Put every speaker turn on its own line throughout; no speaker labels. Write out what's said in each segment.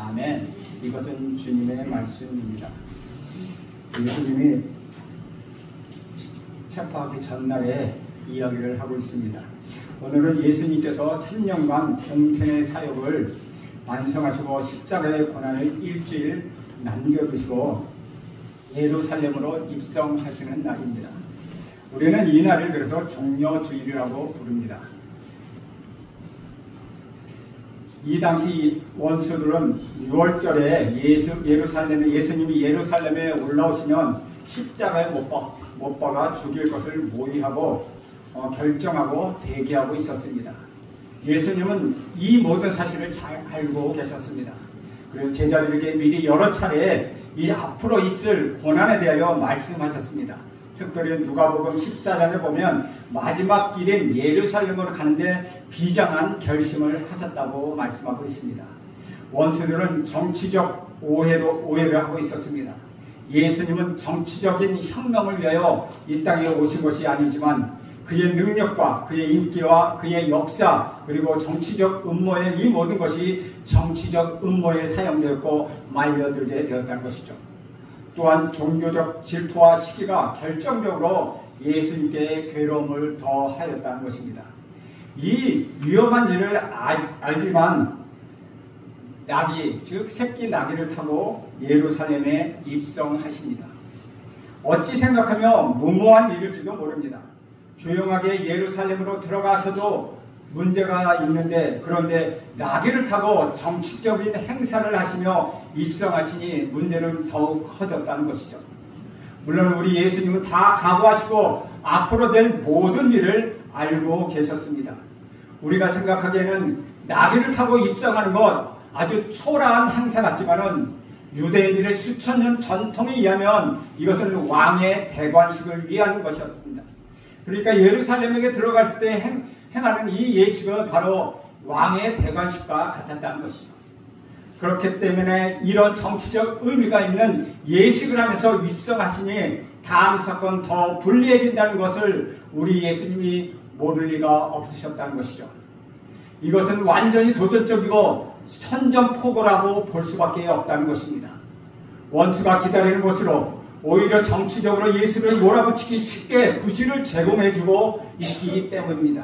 아멘. 이것은 주님의 말씀입니다. 예수님이 십자가하기 전날에 이야기를 하고 있습니다. 오늘은 예수님께서 3년간 공생의 사역을 완성하시고 십자가의 고난을 일주일 남겨두시고 예루살렘으로 입성하시는 날입니다. 우리는 이 날을 그래서 종려주일이라고 부릅니다. 이 당시 원수들은 6월절에 예수님이 예루살렘에 올라오시면 십자가에 못 박아 죽일 것을 모의하고 결정하고 대기하고 있었습니다. 예수님은 이 모든 사실을 잘 알고 계셨습니다. 그래서 제자들에게 미리 여러 차례 이 앞으로 있을 고난에 대하여 말씀하셨습니다. 특별히 누가복음 14장에 보면 마지막 길인 예루살렘으로 가는데 비장한 결심을 하셨다고 말씀하고 있습니다. 원수들은 정치적 오해를 하고 있었습니다. 예수님은 정치적인 혁명을 위하여 이 땅에 오신 것이 아니지만 그의 능력과 그의 인기와 그의 역사 그리고 정치적 음모의 이 모든 것이 정치적 음모에 사용되었고 말려들게 되었다는 것이죠. 또한 종교적 질투와 시기가 결정적으로 예수님께 괴로움을 더하였다는 것입니다. 이 위험한 일을 알지만 나귀, 즉 새끼 나귀를 타고 예루살렘에 입성하십니다. 어찌 생각하면 무모한 일일지도 모릅니다. 조용하게 예루살렘으로 들어가서도 문제가 있는데 그런데 나귀를 타고 정치적인 행사를 하시며 입성하시니 문제는 더욱 커졌다는 것이죠. 물론 우리 예수님은 다 각오하시고 앞으로 될 모든 일을 알고 계셨습니다. 우리가 생각하기에는 나귀를 타고 입성하는 것 아주 초라한 행사 같지만은 유대인들의 수천 년 전통에 의하면 이것은 왕의 대관식을 위한 것이었습니다. 그러니까 예루살렘에 들어갔을 때 행하는 이 예식은 바로 왕의 대관식과 같았다는 것이죠. 그렇기 때문에 이런 정치적 의미가 있는 예식을 하면서 입성하시니 다음 사건 더 불리해진다는 것을 우리 예수님이 모를 리가 없으셨다는 것이죠. 이것은 완전히 도전적이고 선전포고라고 볼 수밖에 없다는 것입니다. 원수가 기다리는 것으로 오히려 정치적으로 예수를 몰아붙이기 쉽게 구실을 제공해주고 있기 때문입니다.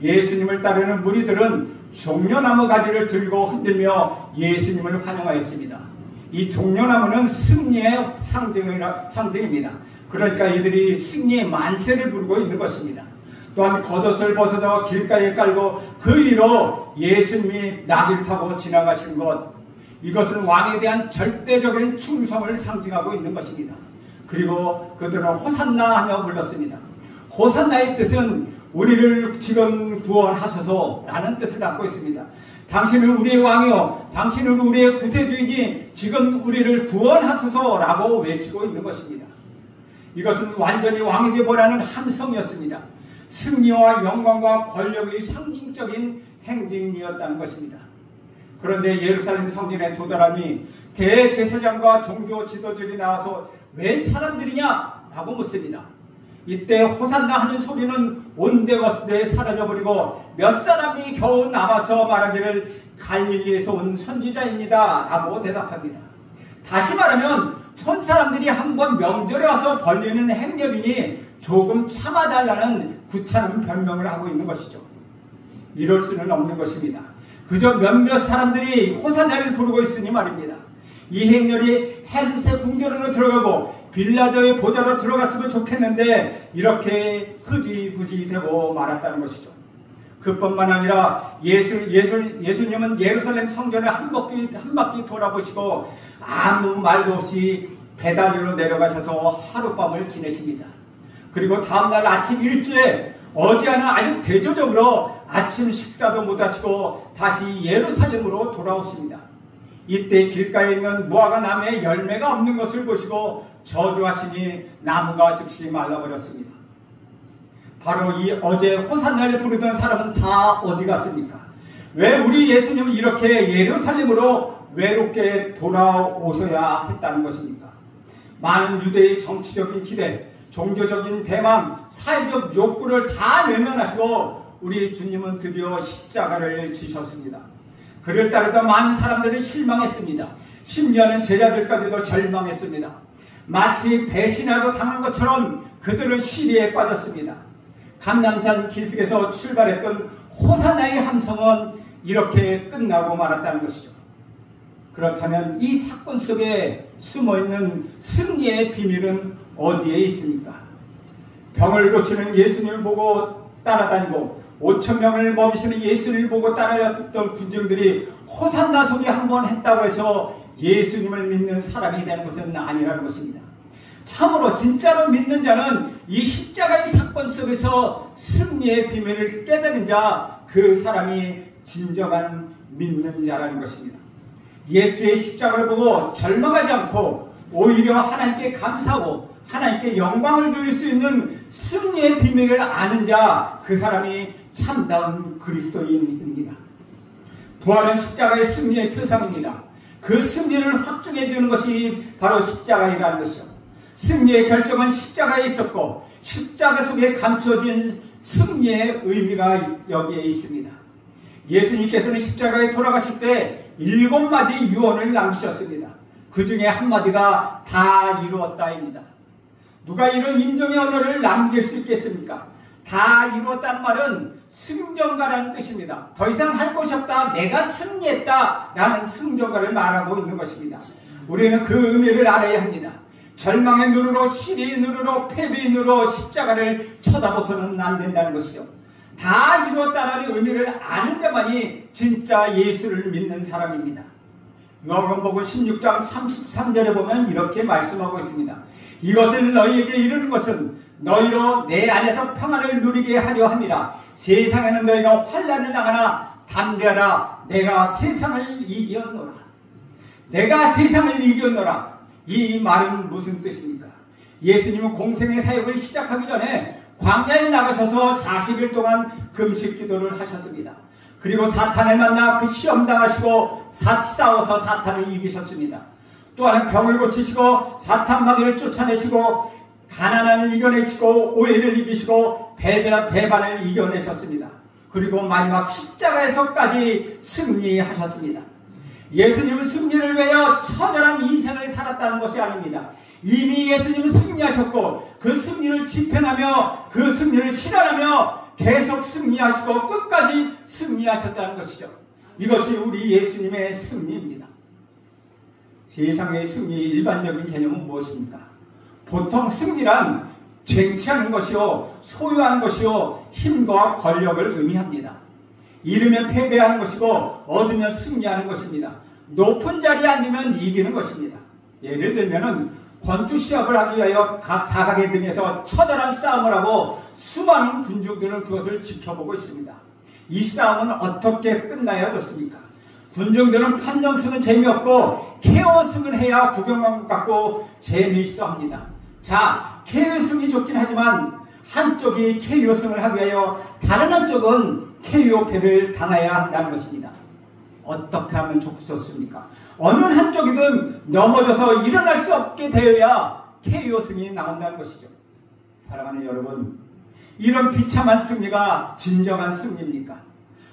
예수님을 따르는 무리들은 종려나무 가지를 들고 흔들며 예수님을 환영하였습니다. 이 종려나무는 승리의 상징입니다. 그러니까 이들이 승리의 만세를 부르고 있는 것입니다. 또한 겉옷을 벗어서 길가에 깔고 그 위로 예수님이 나귀를 타고 지나가신 것, 이것은 왕에 대한 절대적인 충성을 상징하고 있는 것입니다. 그리고 그들은 호산나 하며 불렀습니다. 호산나의 뜻은 우리를 지금 구원하소서 라는 뜻을 갖고 있습니다. 당신은 우리의 왕이요 당신은 우리의 구세주이니 지금 우리를 구원하소서 라고 외치고 있는 것입니다. 이것은 완전히 왕에게 보라는 함성이었습니다. 승리와 영광과 권력의 상징적인 행진이었다는 것입니다. 그런데 예루살렘 성전에 도달하니 대제사장과 종교 지도자들이 나와서 왜 사람들이냐? 라고 묻습니다. 이때 호산나 하는 소리는 온데간데 사라져버리고 몇 사람이 겨우 남아서 말하기를 갈릴리에서 온 선지자입니다. 라고 대답합니다. 다시 말하면 촌사람들이 한번 명절에 와서 벌리는 행렬이니 조금 참아달라는 구차한 변명을 하고 있는 것이죠. 이럴 수는 없는 것입니다. 그저 몇몇 사람들이 호산나를 부르고 있으니 말입니다. 이 행렬이 헤롯의 궁전으로 들어가고 빌라도의 보좌로 들어갔으면 좋겠는데 이렇게 흐지부지 되고 말았다는 것이죠. 그뿐만 아니라 예수님은 예루살렘 성전을 한 바퀴 돌아보시고 아무 말도 없이 베다니로 내려가셔서 하룻밤을 지내십니다. 그리고 다음날 아침 일찍 어지않은 아주 대조적으로 아침 식사도 못하시고 다시 예루살렘으로 돌아오십니다. 이때 길가에 있는 무화과 나무에 열매가 없는 것을 보시고 저주하시니 나무가 즉시 말라버렸습니다. 바로 이 어제 호산나를 부르던 사람은 다 어디 갔습니까? 왜 우리 예수님은 이렇게 예루살렘으로 외롭게 돌아오셔야 했다는 것입니까? 많은 유대의 정치적인 기대, 종교적인 대망, 사회적 욕구를 다 외면하시고 우리 주님은 드디어 십자가를 지셨습니다. 그를 따르던 많은 사람들이 실망했습니다. 심지어는 제자들까지도 절망했습니다. 마치 배신하고 당한 것처럼 그들은 시리에 빠졌습니다. 감람산 기슭에서 출발했던 호산나의 함성은 이렇게 끝나고 말았다는 것이죠. 그렇다면 이 사건 속에 숨어있는 승리의 비밀은 어디에 있습니까? 병을 고치는 예수님을 보고 따라다니고 5,000명을 먹이시는 예수님을 보고 따라다녔던 군중들이 호산나 소리 한번 했다고 해서 예수님을 믿는 사람이 되는 것은 아니라는 것입니다. 참으로 진짜로 믿는 자는 이 십자가의 사건 속에서 승리의 비밀을 깨달은 자, 그 사람이 진정한 믿는 자라는 것입니다. 예수의 십자가를 보고 절망하지 않고 오히려 하나님께 감사하고 하나님께 영광을 돌릴 수 있는 승리의 비밀을 아는 자, 그 사람이 참다운 그리스도인입니다. 부활은 십자가의 승리의 표상입니다. 그 승리를 확증해 주는 것이 바로 십자가이라는 것이죠. 승리의 결정은 십자가에 있었고 십자가 속에 감춰진 승리의 의미가 여기에 있습니다. 예수님께서는 십자가에 돌아가실 때 7마디 유언을 남기셨습니다. 그 중에 한마디가 다 이루었다입니다. 누가 이런 임종의 언어를 남길 수 있겠습니까? 다 이루었다는 말은 승전가라는 뜻입니다. 더 이상 할 것이 없다, 내가 승리했다 라는 승전가를 말하고 있는 것입니다. 우리는 그 의미를 알아야 합니다. 절망의 눈으로, 시리의 눈으로, 패배의 눈으로 십자가를 쳐다보서는 안 된다는 것이죠. 다 이루었다는 의미를 아는 자만이 진짜 예수를 믿는 사람입니다. 요한복음 16장 33절에 보면 이렇게 말씀하고 있습니다. 이것을 너희에게 이르는 것은 너희로 내 안에서 평안을 누리게 하려 함이라. 세상에는 너희가 환난을 당하나 담대하라. 내가 세상을 이겼노라. 내가 세상을 이겼노라. 이 말은 무슨 뜻입니까? 예수님은 공생의 사역을 시작하기 전에 광야에 나가셔서 40일 동안 금식 기도를 하셨습니다. 그리고 사탄을 만나 그 시험 당하시고 싸워서 사탄을 이기셨습니다. 또한 병을 고치시고 사탄 마귀를 쫓아내시고 가난을 이겨내시고 오해를 이기시고 배반을 이겨내셨습니다. 그리고 마지막 십자가에서까지 승리하셨습니다. 예수님은 승리를 위하여 처절한 인생을 살았다는 것이 아닙니다. 이미 예수님은 승리하셨고 그 승리를 집행하며 그 승리를 실현하며 계속 승리하시고 끝까지 승리하셨다는 것이죠. 이것이 우리 예수님의 승리입니다. 세상의 승리의 일반적인 개념은 무엇입니까? 보통 승리란 쟁취하는 것이요, 소유하는 것이요, 힘과 권력을 의미합니다. 잃으면 패배하는 것이고 얻으면 승리하는 것입니다. 높은 자리에 앉으면 이기는 것입니다. 예를 들면 권투 시합을 하기 위하여 각 사각의 등에서 처절한 싸움을 하고 수많은 군중들은 그것을 지켜보고 있습니다. 이 싸움은 어떻게 끝나야 좋습니까? 군중들은 판정승은 재미없고 KO승을 해야 구경만 갖고 재미있어 합니다. 자, KO승이 좋긴 하지만 한쪽이 KO승을 하기 위하여 다른 한쪽은 KO패를 당해야 한다는 것입니다. 어떻게 하면 좋습니까? 어느 한쪽이든 넘어져서 일어날 수 없게 되어야 KO승이 나온다는 것이죠. 사랑하는 여러분, 이런 비참한 승리가 진정한 승리입니까?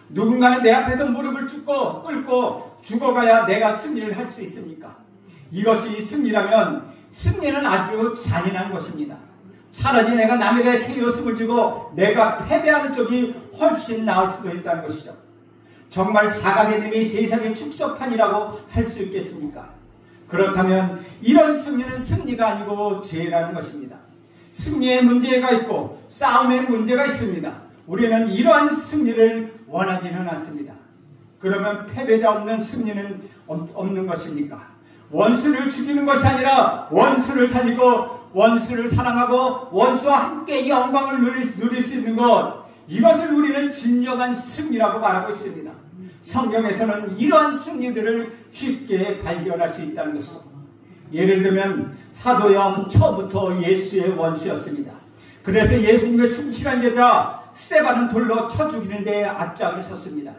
누군가는 내 앞에서 무릎을 꿇고 죽어가야 내가 승리를 할 수 있습니까? 이것이 승리라면 승리는 아주 잔인한 것입니다. 차라리 내가 남에게 KO승을 주고 내가 패배하는 쪽이 훨씬 나을 수도 있다는 것이죠. 정말 사각의 등이 세상의 축소판이라고 할 수 있겠습니까? 그렇다면 이런 승리는 승리가 아니고 죄라는 것입니다. 승리에 문제가 있고 싸움에 문제가 있습니다. 우리는 이러한 승리를 원하지는 않습니다. 그러면 패배자 없는 승리는 없는 것입니까? 원수를 죽이는 것이 아니라 원수를 살리고 원수를 사랑하고 원수와 함께 영광을 누릴 수 있는 것, 이것을 우리는 진정한 승리라고 말하고 있습니다. 성경에서는 이러한 승리들을 쉽게 발견할 수 있다는 것입니다. 예를 들면 사도 요한은 처음부터 예수의 원수였습니다. 그래서 예수님의 충실한 제자 스데반은 돌로 쳐 죽이는 데 앞장을 섰습니다.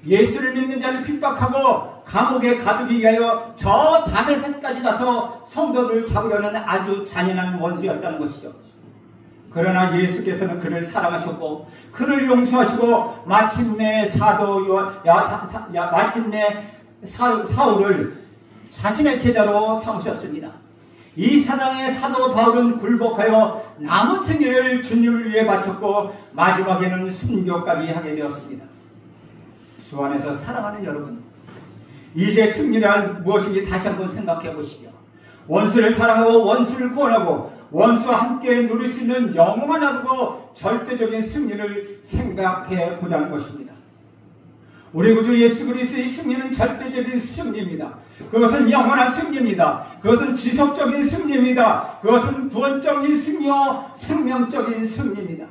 예수를 믿는 자를 핍박하고 감옥에 가두기 위하여 저 다메섹까지 가서 성도를 잡으려는 아주 잔인한 원수였다는 것이죠. 그러나 예수께서는 그를 사랑하셨고 그를 용서하시고 마침내 사울을 자신의 제자로 삼으셨습니다. 이 사랑의 사도 바울은 굴복하여 남은 생애를 주님을 위해 바쳤고 마지막에는 순교까지 하게 되었습니다. 주 안에서 사랑하는 여러분, 이제 승리란 무엇인지 다시 한번 생각해 보시죠. 원수를 사랑하고 원수를 구원하고 원수와 함께 누릴 수 있는 영원하고 절대적인 승리를 생각해 보자는 것입니다. 우리 구주 예수 그리스도의 승리는 절대적인 승리입니다. 그것은 영원한 승리입니다. 그것은 지속적인 승리입니다. 그것은 구원적인 승리요 생명적인 승리입니다.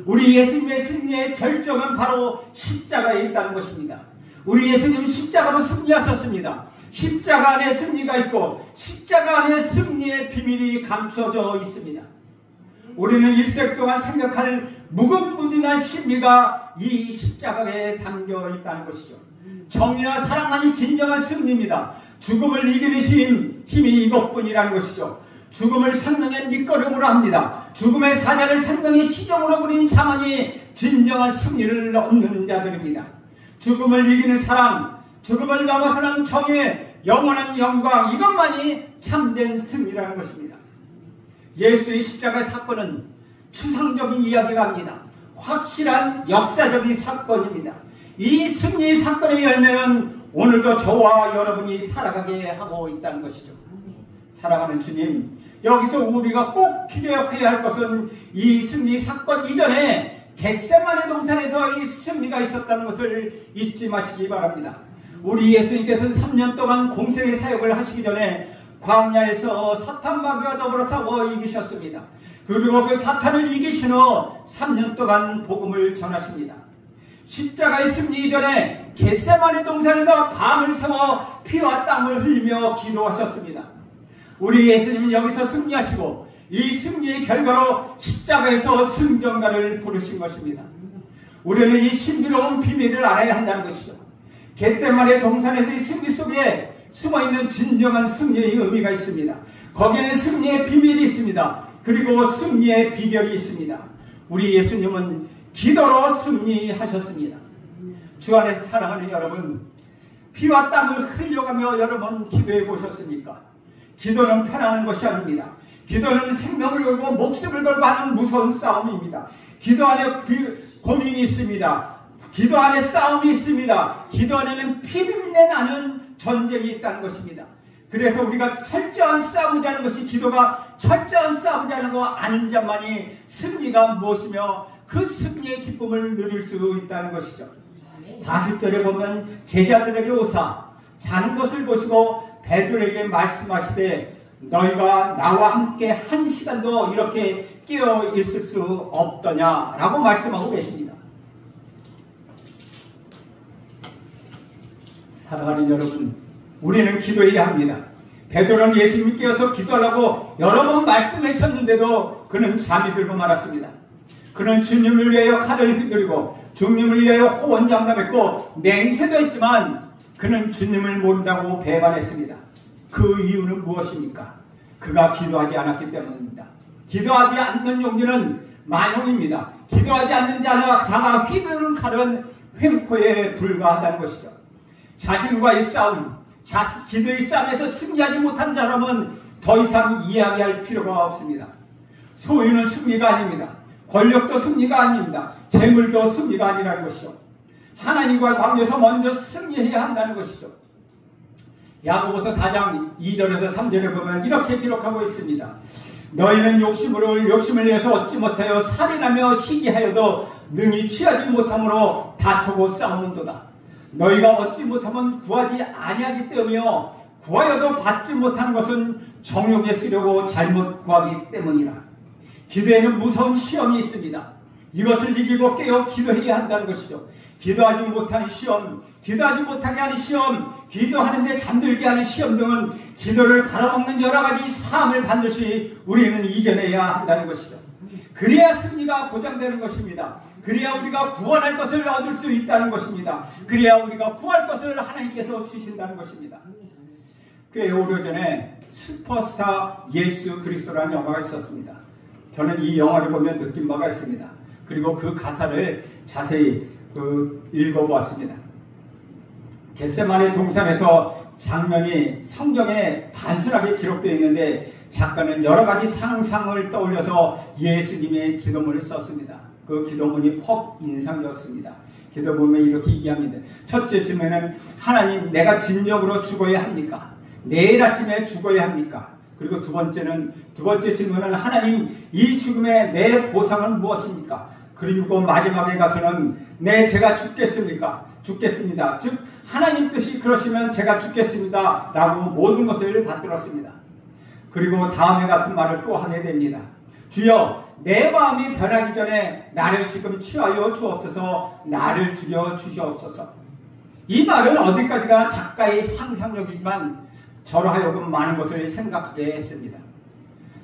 우리 예수님의 승리의 절정은 바로 십자가에 있다는 것입니다. 우리 예수님은 십자가로 승리하셨습니다. 십자가 안에 승리가 있고 십자가 안에 승리의 비밀이 감춰져 있습니다. 우리는 일생 동안 생각할 무궁무진한 신비가 이 십자가에 담겨 있다는 것이죠. 정의와 사랑만이 진정한 승리입니다. 죽음을 이기는 힘이 이것뿐이라는 것이죠. 죽음을 생명의 밑거름으로 합니다. 죽음의 사자를 생명의 시종으로 부린 자만이 진정한 승리를 얻는 자들입니다. 죽음을 이기는 사랑, 죽음을 넘어서는 정의, 영원한 영광, 이것만이 참된 승리라는 것입니다. 예수의 십자가 사건은 추상적인 이야기가 아닙니다. 확실한 역사적인 사건입니다. 이 승리의 사건의 열매는 오늘도 저와 여러분이 살아가게 하고 있다는 것이죠. 사랑하는 주님, 여기서 우리가 꼭 기억해야 할 것은 이 승리 사건 이전에 겟세마네 동산에서 이 승리가 있었다는 것을 잊지 마시기 바랍니다. 우리 예수님께서는 3년 동안 공생의 사역을 하시기 전에 광야에서 사탄 마귀와 더불어 싸워 이기셨습니다. 그리고 그 사탄을 이기신 후 3년 동안 복음을 전하십니다. 십자가의 승리 이전에 겟세마네 동산에서 밤을 새워 피와 땀을 흘리며 기도하셨습니다. 우리 예수님은 여기서 승리하시고 이 승리의 결과로 십자가에서 승전가를 부르신 것입니다. 우리는 이 신비로운 비밀을 알아야 한다는 것이죠. 겟세마네 동산에서의 승리 속에 숨어있는 진정한 승리의 의미가 있습니다. 거기에는 승리의 비밀이 있습니다. 그리고 승리의 비결이 있습니다. 우리 예수님은 기도로 승리하셨습니다. 주 안에서 사랑하는 여러분, 피와 땀을 흘려가며 여러분 기도해 보셨습니까? 기도는 편안한 것이 아닙니다. 기도는 생명을 걸고 목숨을 걸고 하는 무서운 싸움입니다. 기도 안에 고민이 있습니다. 기도 안에 싸움이 있습니다. 기도 안에는 피비린내 나는 전쟁이 있다는 것입니다. 그래서 우리가 철저한 싸움이라는 것이, 기도가 철저한 싸움이라는 거 아는 자만이 승리가 무엇이며 그 승리의 기쁨을 누릴 수 있다는 것이죠. 40절에 보면 제자들에게 오사 자는 것을 보시고 베드로에게 말씀하시되 너희가 나와 함께 한 시간도 이렇게 깨어 있을 수 없더냐라고 말씀하고 계십니다. 사랑하는 여러분, 우리는 기도해야 합니다. 베드로는 예수님이 깨어서 기도하라고 여러 번 말씀하셨는데도 그는 잠이 들고 말았습니다. 그는 주님을 위하여 칼을 휘두르고 주님을 위하여 호언장담했고 맹세도 했지만 그는 주님을 모른다고 배반했습니다. 그 이유는 무엇입니까? 그가 기도하지 않았기 때문입니다. 기도하지 않는 용기는 만용입니다. 기도하지 않는 자가 휘두른 칼은 횡포에 불과하다는 것이죠. 자신과의 싸움, 기도의 싸움에서 승리하지 못한 사람은 더 이상 이야기할 필요가 없습니다. 소유는 승리가 아닙니다. 권력도 승리가 아닙니다. 재물도 승리가 아니라는 것이죠. 하나님과 관계에서 먼저 승리해야 한다는 것이죠. 야고보서 4장 2절에서 3절에 보면 이렇게 기록하고 있습니다. 너희는 욕심을 위해서 얻지 못하여 살인하며 시기하여도 능히 취하지 못함으로 다투고 싸우는도다. 너희가 얻지 못하면 구하지 아니하기 때문이요 구하여도 받지 못하는 것은 정욕에 쓰려고 잘못 구하기 때문이라. 기도에는 무서운 시험이 있습니다. 이것을 이기고 깨어 기도해야 한다는 것이죠. 기도하지 못하는 시험, 기도하지 못하게 하는 시험, 기도하는데 잠들게 하는 시험 등은 기도를 갈아먹는 여러 가지 사함을 반드시 우리는 이겨내야 한다는 것이죠. 그래야 승리가 보장되는 것입니다. 그래야 우리가 구원할 것을 얻을 수 있다는 것입니다. 그래야 우리가 구할 것을 하나님께서 주신다는 것입니다. 꽤 오래전에 슈퍼스타 예수 그리스도라는 영화가 있었습니다. 저는 이 영화를 보면 느낀 바가 있습니다. 그리고 그 가사를 자세히 읽어보았습니다. 겟세마네 동산에서 장면이 성경에 단순하게 기록되어 있는데 작가는 여러 가지 상상을 떠올려서 예수님의 기도문을 썼습니다. 그 기도문이 퍽 인상이었습니다. 기도문에 이렇게 얘기합니다. 첫째 질문은 하나님, 내가 진정으로 죽어야 합니까? 내일 아침에 죽어야 합니까? 그리고 두 번째 질문은 하나님, 이 죽음의 내 보상은 무엇입니까? 그리고 마지막에 가서는 제가 죽겠습니까? 죽겠습니다. 즉 하나님 뜻이 그러시면 제가 죽겠습니다 라고 모든 것을 받들었습니다. 그리고 다음에 같은 말을 또 하게 됩니다. 주여, 내 마음이 변하기 전에 나를 지금 취하여 주옵소서. 나를 죽여 주시옵소서. 이 말은 어디까지가 작가의 상상력이지만 저로 하여금 많은 것을 생각하게 했습니다.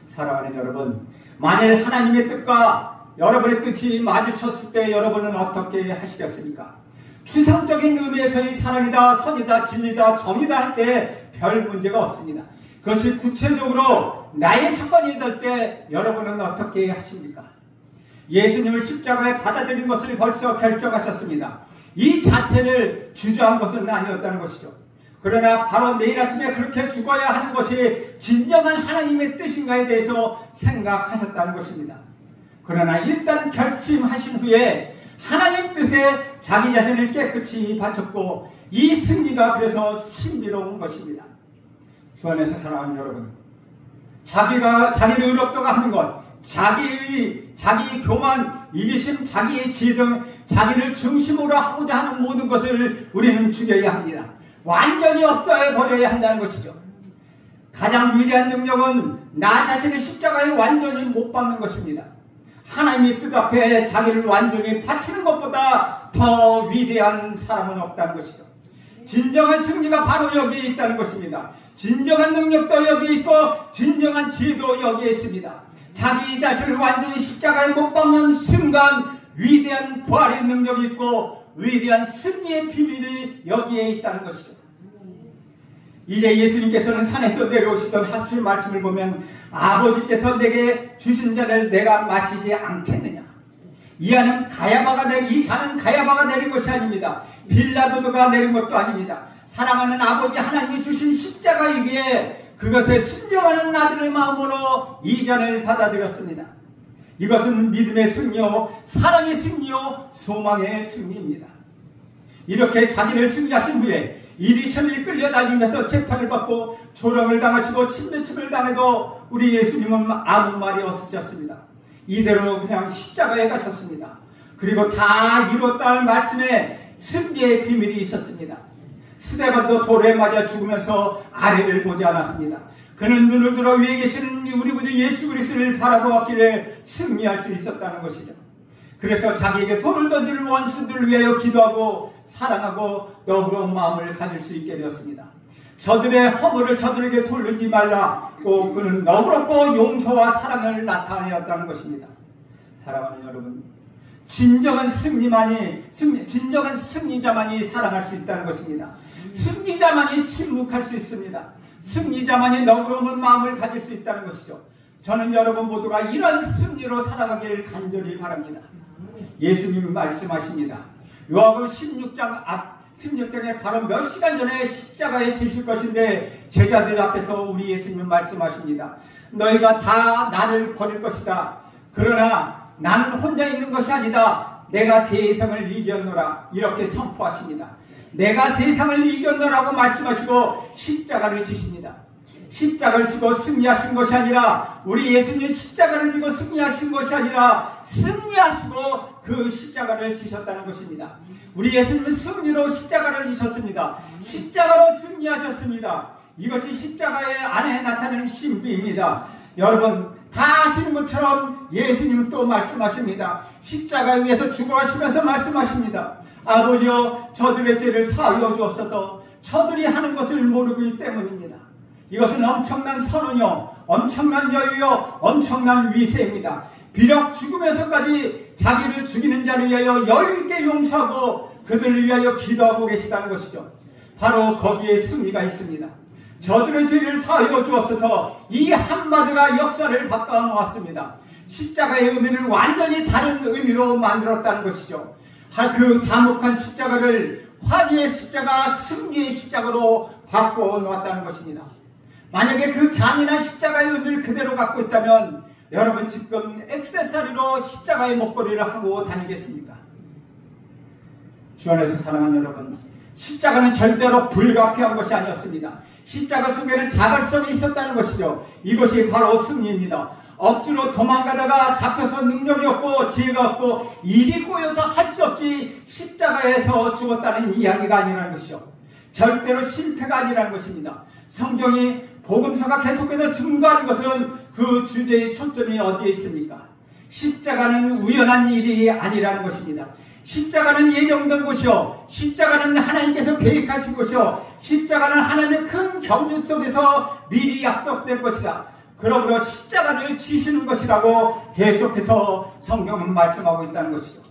사랑하는 여러분, 만일 하나님의 뜻과 여러분의 뜻이 마주쳤을 때 여러분은 어떻게 하시겠습니까? 추상적인 의미에서의 사랑이다, 선이다, 진리다, 정이다 할 때 별 문제가 없습니다. 그것이 구체적으로 나의 사건이 될 때 여러분은 어떻게 하십니까? 예수님을 십자가에 받아들인 것을 벌써 결정하셨습니다. 이 자체를 주저한 것은 아니었다는 것이죠. 그러나 바로 내일 아침에 그렇게 죽어야 하는 것이 진정한 하나님의 뜻인가에 대해서 생각하셨다는 것입니다. 그러나 일단 결심하신 후에 하나님 뜻에 자기 자신을 깨끗이 바쳤고 이 승리가 그래서 신비로운 것입니다. 주 안에서 사랑하는 여러분, 자기를 의롭다고 하는 것, 자기 교만, 이기심, 자기의 지혜 등 자기를 중심으로 하고자 하는 모든 것을 우리는 죽여야 합니다. 완전히 없애야 버려야 한다는 것이죠. 가장 위대한 능력은 나 자신을 십자가에 완전히 못 박는 것입니다. 하나님의 뜻 앞에 자기를 완전히 바치는 것보다 더 위대한 사람은 없다는 것이죠. 진정한 승리가 바로 여기에 있다는 것입니다. 진정한 능력도 여기에 있고 진정한 지혜도 여기에 있습니다. 자기 자신을 완전히 십자가에 못 박는 순간 위대한 부활의 능력이 있고 위대한 승리의 비밀이 여기에 있다는 것이죠. 이제 예수님께서는 산에서 내려오시던 하실 말씀을 보면 아버지께서 내게 주신 잔을 내가 마시지 않겠느냐. 이 잔은 가야바가 내린 것이 아닙니다. 빌라도가 내린 것도 아닙니다. 사랑하는 아버지 하나님이 주신 십자가이기에 그것에 순종하는 아들의 마음으로 이 잔을 받아들였습니다. 이것은 믿음의 승리요, 사랑의 승리요, 소망의 승리입니다. 이렇게 자기를 승리하신 후에 이리저리 끌려다니면서 재판을 받고 조롱을 당하시고 침뱉음을 당해도 우리 예수님은 아무 말이 없으셨습니다. 이대로 그냥 십자가에 가셨습니다. 그리고 다 이뤘다 할 말씀에 승리의 비밀이 있었습니다. 스데반도 돌에 맞아 죽으면서 아래를 보지 않았습니다. 그는 눈을 들어 위에 계시는 우리 구주 예수 그리스도를 바라보았기에 승리할 수 있었다는 것이죠. 그래서 자기에게 돌을 던지는 원수들을 위하여 기도하고 사랑하고 너그러운 마음을 가질 수 있게 되었습니다. 저들의 허물을 저들에게 돌리지 말라고 그는 너그럽고 용서와 사랑을 나타내었다는 것입니다. 사랑하는 여러분, 진정한 승리자만이 사랑할 수 있다는 것입니다. 승리자만이 침묵할 수 있습니다. 승리자만이 너그러운 마음을 가질 수 있다는 것이죠. 저는 여러분 모두가 이런 승리로 살아가길 간절히 바랍니다. 예수님이 말씀하십니다. 요한복음 16장에 바로 몇 시간 전에 십자가에 지실 것인데 제자들 앞에서 우리 예수님은 말씀하십니다. 너희가 다 나를 버릴 것이다. 그러나 나는 혼자 있는 것이 아니다. 내가 세상을 이겼노라. 이렇게 선포하십니다. 내가 세상을 이겼노라고 말씀하시고 십자가를 지십니다. 십자가를 지고 승리하신 것이 아니라 우리 예수님 십자가를 지고 승리하신 것이 아니라 승리하시고 그 십자가를 지셨다는 것입니다. 우리 예수님은 승리로 십자가를 지셨습니다. 십자가로 승리하셨습니다. 이것이 십자가의 안에 나타나는 신비입니다. 여러분 다 아시는 것처럼 예수님은 또 말씀하십니다. 십자가 위에서 죽어가시면서 말씀하십니다. 아버지여 저들의 죄를 사하여 주옵소서. 저들이 하는 것을 모르기 때문입니다. 이것은 엄청난 선언이요, 엄청난 여유요, 엄청난 위세입니다. 비록 죽으면서까지 자기를 죽이는 자를 위하여 여유있게 용서하고 그들을 위하여 기도하고 계시다는 것이죠. 바로 거기에 승리가 있습니다. 저들의 죄를 사하여 주옵소서. 이 한마디가 역사를 바꿔 놓았습니다. 십자가의 의미를 완전히 다른 의미로 만들었다는 것이죠. 그 잔혹한 십자가를 화기의 십자가, 승리의 십자가로 바꿔 놓았다는 것입니다. 만약에 그 잔인한 십자가의 의미를 그대로 갖고 있다면 여러분 지금 액세서리로 십자가의 목걸이를 하고 다니겠습니까? 주 안에서 사랑하는 여러분, 십자가는 절대로 불가피한 것이 아니었습니다. 십자가 속에는 자발성이 있었다는 것이죠. 이것이 바로 승리입니다. 억지로 도망가다가 잡혀서 능력이 없고 지혜가 없고 일이 꼬여서 할 수 없이 십자가에서 죽었다는 이야기가 아니라는 것이죠. 절대로 실패가 아니라는 것입니다. 성경이 복음서가 계속해서 증거하는 것은 그 주제의 초점이 어디에 있습니까? 십자가는 우연한 일이 아니라는 것입니다. 십자가는 예정된 것이요, 십자가는 하나님께서 계획하신 것이요, 십자가는 하나님의 큰 경륜 속에서 미리 약속된 것이다. 그러므로 십자가를 지시는 것이라고 계속해서 성경은 말씀하고 있다는 것이죠.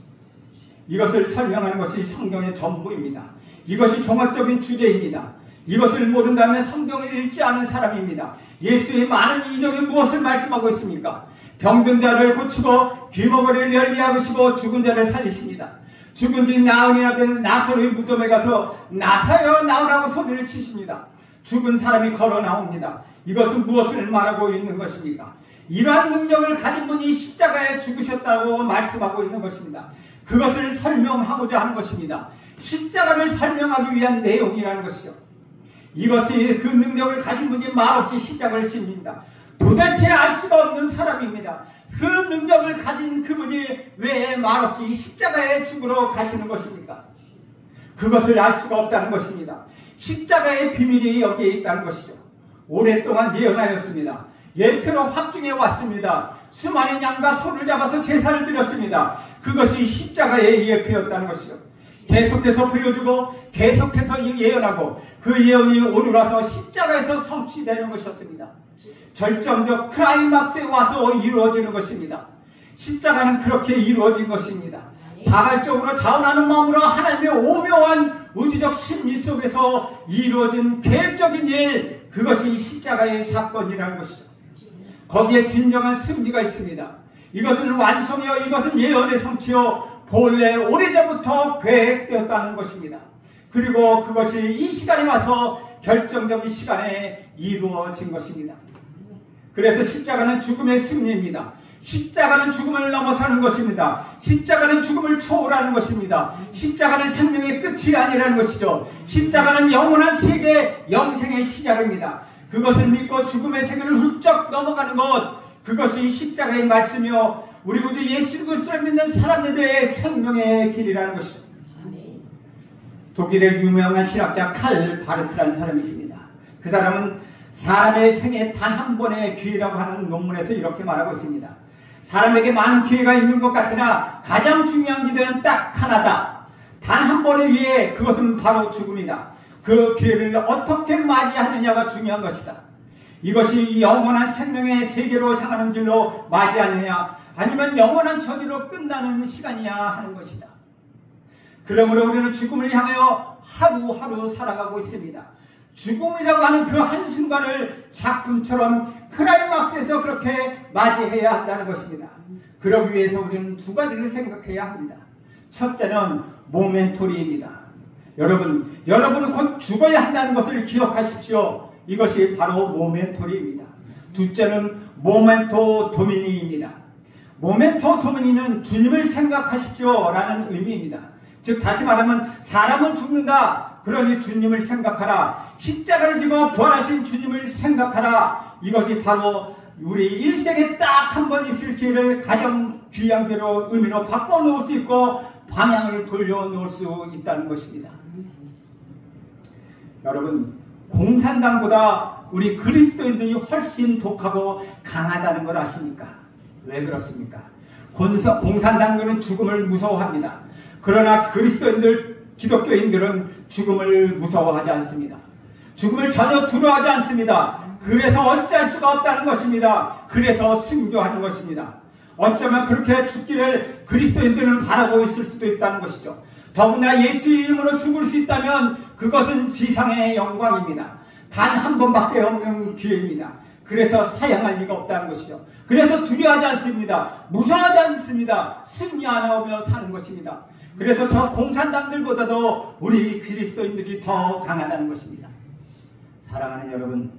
이것을 설명하는 것이 성경의 전부입니다. 이것이 종합적인 주제입니다. 이것을 모른다면 성경을 읽지 않은 사람입니다. 예수의 많은 이적이 무엇을 말씀하고 있습니까? 병든 자를 고치고 귀머거리를 열리하시고 죽은 자를 살리십니다. 죽은 지 나흘이나 된 나사로의 무덤에 가서 나사여 나오라고 소리를 치십니다. 죽은 사람이 걸어 나옵니다. 이것은 무엇을 말하고 있는 것입니까? 이러한 능력을 가진 분이 십자가에 죽으셨다고 말씀하고 있는 것입니다. 그것을 설명하고자 하는 것입니다. 십자가를 설명하기 위한 내용이라는 것이죠. 이것이 그 능력을 가진 분이 말없이 십자가를 지닙니다. 도대체 알 수가 없는 사람입니다. 그 능력을 가진 그분이 왜 말없이 십자가에 죽으러 가시는 것입니까? 그것을 알 수가 없다는 것입니다. 십자가의 비밀이 여기에 있다는 것이죠. 오랫동안 예언하였습니다. 예표로 확증해 왔습니다. 수많은 양과 소를 잡아서 제사를 드렸습니다. 그것이 십자가의 예표였다는 것이죠. 계속해서 보여주고 계속해서 예언하고 그 예언이 오늘와서 십자가에서 성취되는 것이었습니다. 절정적 클라이막스에 와서 이루어지는 것입니다. 십자가는 그렇게 이루어진 것입니다. 자발적으로 자원하는 마음으로 하나님의 오묘한 우주적 심리 속에서 이루어진 계획적인 일, 그것이 십자가의 사건이라는 것이죠. 거기에 진정한 승리가 있습니다. 이것은 완성이요, 이것은 예언의 성취요, 본래 오래전부터 계획되었다는 것입니다. 그리고 그것이 이 시간에 와서 결정적인 시간에 이루어진 것입니다. 그래서 십자가는 죽음의 승리입니다. 십자가는 죽음을 넘어서는 것입니다. 십자가는 죽음을 초월하는 것입니다. 십자가는 생명의 끝이 아니라는 것이죠. 십자가는 영원한 세계, 영생의 시작입니다. 그것을 믿고 죽음의 세계를 훌쩍 넘어가는 것, 그것이 십자가의 말씀이요, 우리 구주 예수 그리스도를 믿는 사람들의 생명의 길이라는 것이죠. 독일의 유명한 신학자 칼 바르트라는 사람이 있습니다. 그 사람은 사람의 생애 단 한 번의 기회라고 하는 논문에서 이렇게 말하고 있습니다. 사람에게 많은 기회가 있는 것 같으나 가장 중요한 기회는 딱 하나다. 단 한 번의 기회, 그것은 바로 죽음이다. 그 기회를 어떻게 맞이하느냐가 중요한 것이다. 이것이 영원한 생명의 세계로 향하는 길로 맞이하느냐, 아니면 영원한 저주로 끝나는 시간이야 하는 것이다. 그러므로 우리는 죽음을 향하여 하루하루 살아가고 있습니다. 죽음이라고 하는 그 한순간을 작품처럼 클라이막스에서 그렇게 맞이해야 한다는 것입니다. 그러기 위해서 우리는 두 가지를 생각해야 합니다. 첫째는 모멘토리입니다. 여러분은 곧 죽어야 한다는 것을 기억하십시오. 이것이 바로 모멘토리입니다. 둘째는 모멘토 도미니입니다. 모멘토 도미니는 주님을 생각하십시오 라는 의미입니다. 즉 다시 말하면 사람은 죽는다. 그러니 주님을 생각하라. 십자가를 지고 부활하신 주님을 생각하라. 이것이 바로 우리 일생에 딱 한 번 있을 기회를 가장 귀한 의미로 바꿔놓을 수 있고 방향을 돌려놓을 수 있다는 것입니다. 여러분, 공산당보다 우리 그리스도인들이 훨씬 독하고 강하다는 걸 아십니까? 왜 그렇습니까? 공산당들은 죽음을 무서워합니다. 그러나 기독교인들은 죽음을 무서워하지 않습니다. 죽음을 전혀 두려워하지 않습니다. 그래서 어찌할 수가 없다는 것입니다. 그래서 순교하는 것입니다. 어쩌면 그렇게 죽기를 그리스도인들은 바라고 있을 수도 있다는 것이죠. 더구나 예수 이름으로 죽을 수 있다면 그것은 지상의 영광입니다. 단 한 번밖에 없는 기회입니다. 그래서 사양할 리가 없다는 것이죠. 그래서 두려워하지 않습니다. 무서워하지 않습니다. 승리하며 사는 것입니다. 그래서 저 공산당들보다도 우리 그리스도인들이 더 강하다는 것입니다. 사랑하는 여러분,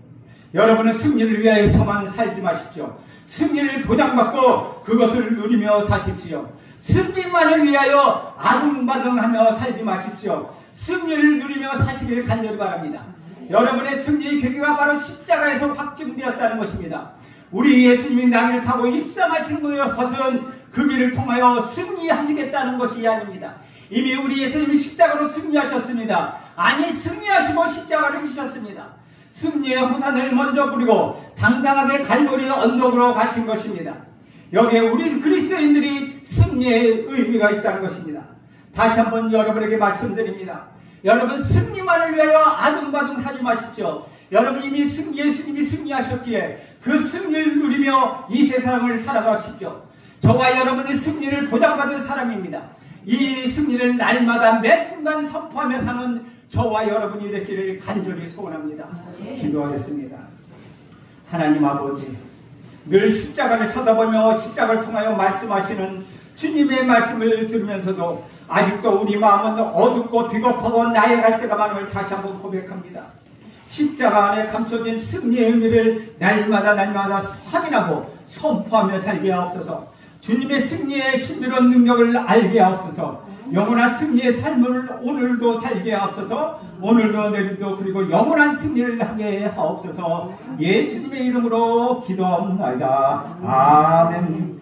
여러분은 승리를 위하여서만 살지 마십시오. 승리를 보장받고 그것을 누리며 사십시오. 승리만을 위하여 아둥바둥하며 살지 마십시오. 승리를 누리며 사시길 간절히 바랍니다. 여러분의 승리의 계기가 바로 십자가에서 확증되었다는 것입니다. 우리 예수님이 나귀를 타고 입성하시는 것은 그 길을 통하여 승리하시겠다는 것이 아닙니다. 이미 우리 예수님이 십자가로 승리하셨습니다. 아니, 승리하시고 십자가를 지셨습니다. 승리의 호산을 먼저 부리고 당당하게 갈보리 언덕으로 가신 것입니다. 여기에 우리 그리스도인들이 승리의 의미가 있다는 것입니다. 다시 한번 여러분에게 말씀드립니다. 여러분, 승리만을 위하여 아둥바둥 하지 마십시오. 여러분, 이미 예수님이 승리하셨기에 그 승리를 누리며 이 세상을 살아가십시오. 저와 여러분의 승리를 보장받을 사람입니다. 이 승리를 날마다 매 순간 선포하며 사는 저와 여러분이 되기를 간절히 소원합니다. 기도하겠습니다. 하나님 아버지, 늘 십자가를 쳐다보며 십자가를 통하여 말씀하시는 주님의 말씀을 들으면서도 아직도 우리 마음은 어둡고 비겁하고 나아갈 때가 많음을 다시 한번 고백합니다. 십자가 안에 감춰진 승리의 의미를 날마다 확인하고 선포하며 살게 하옵소서. 주님의 승리의 신비로운 능력을 알게 하옵소서. 영원한 승리의 삶을 오늘도 살게 하옵소서. 오늘도 내일도 그리고 영원한 승리를 하게 하옵소서. 예수님의 이름으로 기도합니다. 아멘.